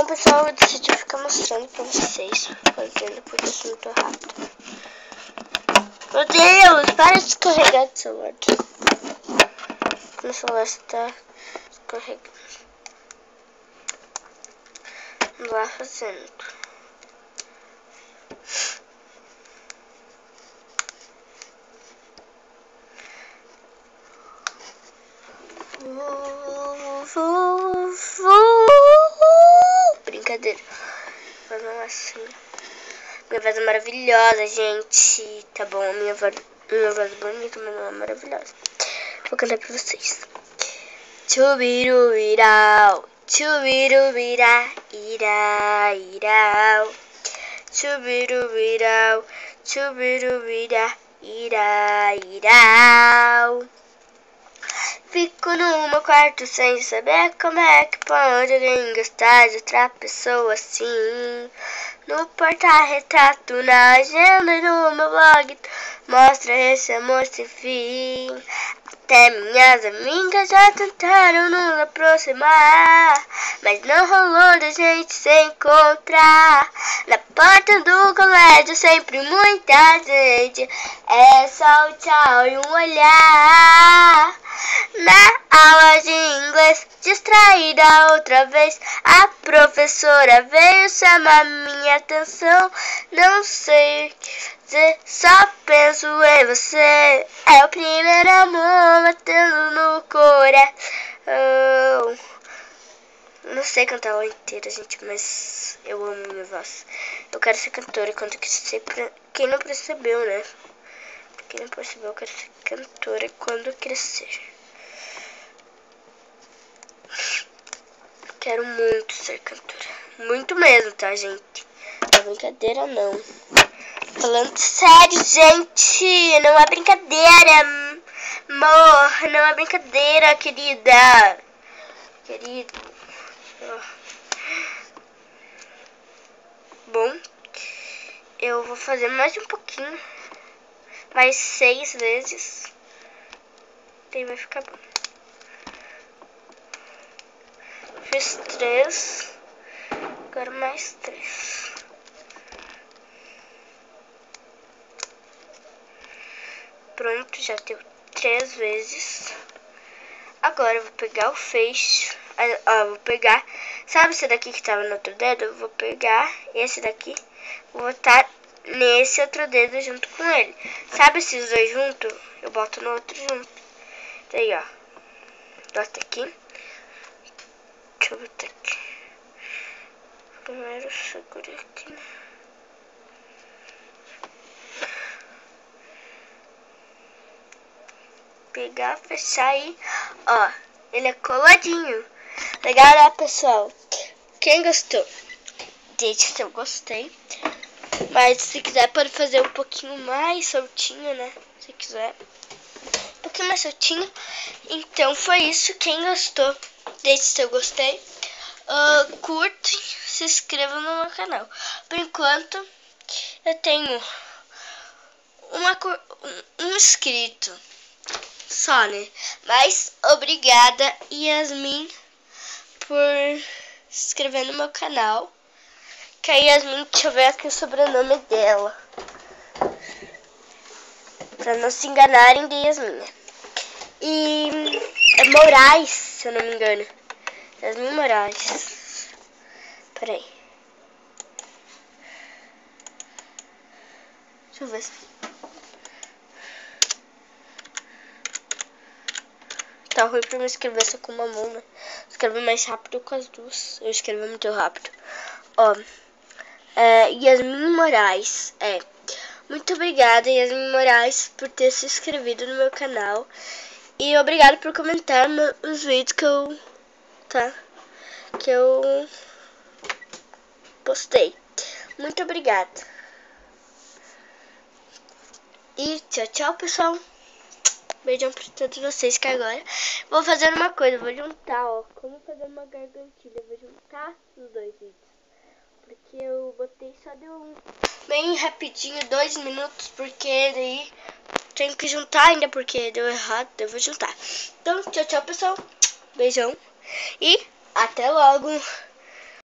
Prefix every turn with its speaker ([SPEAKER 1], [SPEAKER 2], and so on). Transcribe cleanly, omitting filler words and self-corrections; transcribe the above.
[SPEAKER 1] Bom, pessoal, eu decidi ficar mostrando pra vocês, fazendo porque eu sou muito rápido. Meu Deus, para de escorregar do celular. Meu celular está escorregando. Vamos lá fazendo. Brincadeira. Mas não assim. Minha voz é maravilhosa, gente. Tá bom, a minha voz é bonita, mas não é maravilhosa. Vou cantar pra vocês. Chubirubirau, chubirubirá, irá, irau. Chubirubirau, chubirubirá, irá, irau. Fico no meu quarto sem saber como é que pode alguém gostar de outra pessoa assim. No porta-retrato, na agenda do meu blog, mostra esse amor sem fim. Até minhas amigas já tentaram nos aproximar, mas não rolou da gente se encontrar. Na porta do colégio sempre muita gente, é só um tchau e um olhar. Na aula de inglês, distraída outra vez, a professora veio chamar minha atenção. Não sei o que fazer, só penso em você. É o primeiro amor batendo no coração. Não sei cantar ela inteira, gente, mas eu amo minha voz. Eu quero ser cantora quando crescer. Quem não percebeu, né? Quem não percebeu, eu quero ser cantora quando crescer. Quero muito ser cantora. Muito mesmo, tá, gente? Não é brincadeira, não. Falando sério, gente. Não é brincadeira, amor. Não é brincadeira, querida. Querido. Bom, eu vou fazer mais um pouquinho. Mais 6 vezes. Daí vai ficar bom. Fiz 3. Agora mais 3. Pronto, já deu 3 vezes. Agora eu vou pegar o feixe. Vou pegar. Sabe esse daqui que tava no outro dedo? Eu vou pegar esse daqui. Vou botar nesse outro dedo junto com ele. Sabe esses dois juntos? Eu boto no outro junto. Daí, ó. Bota aqui. Deixa eu botar aqui. Primeiro segura aqui. Pegar, fechar aí. Ó, ele é coladinho. Legal, né, pessoal? Quem gostou, deixe seu gostei. Mas se quiser pode fazer um pouquinho mais soltinho, né? Se quiser. Um pouquinho mais soltinho. Então foi isso. Quem gostou, deixe seu gostei. Curte, se inscreva no meu canal. Por enquanto, eu tenho um inscrito só, né? Mas obrigada, Yasmin, por se inscrever no meu canal. Que a Yasmin, deixa eu ver aqui o sobrenome dela, pra não se enganarem de Yasmin. E é Moraes, se eu não me engano. Yasmin Moraes. Peraí. Deixa eu ver se... Tá ruim pra me escrever só com uma mão, né? Escrever mais rápido com as duas. Eu escrevo muito rápido. Ó. Yasmin Moraes. Muito obrigada, Yasmin Moraes, por ter se inscrevido no meu canal. E obrigado por comentar os vídeos que eu postei. Muito obrigada. E tchau, tchau, pessoal. Beijão pra todos vocês, que agora vou fazer uma coisa. Vou juntar, ó. Como fazer uma gargantilha. Vou juntar os dois vídeos. Porque eu botei só deu bem rapidinho, 2 minutos. Porque daí tenho que juntar ainda, porque deu errado. Eu vou juntar. Então, tchau, tchau, pessoal. Beijão. E até logo.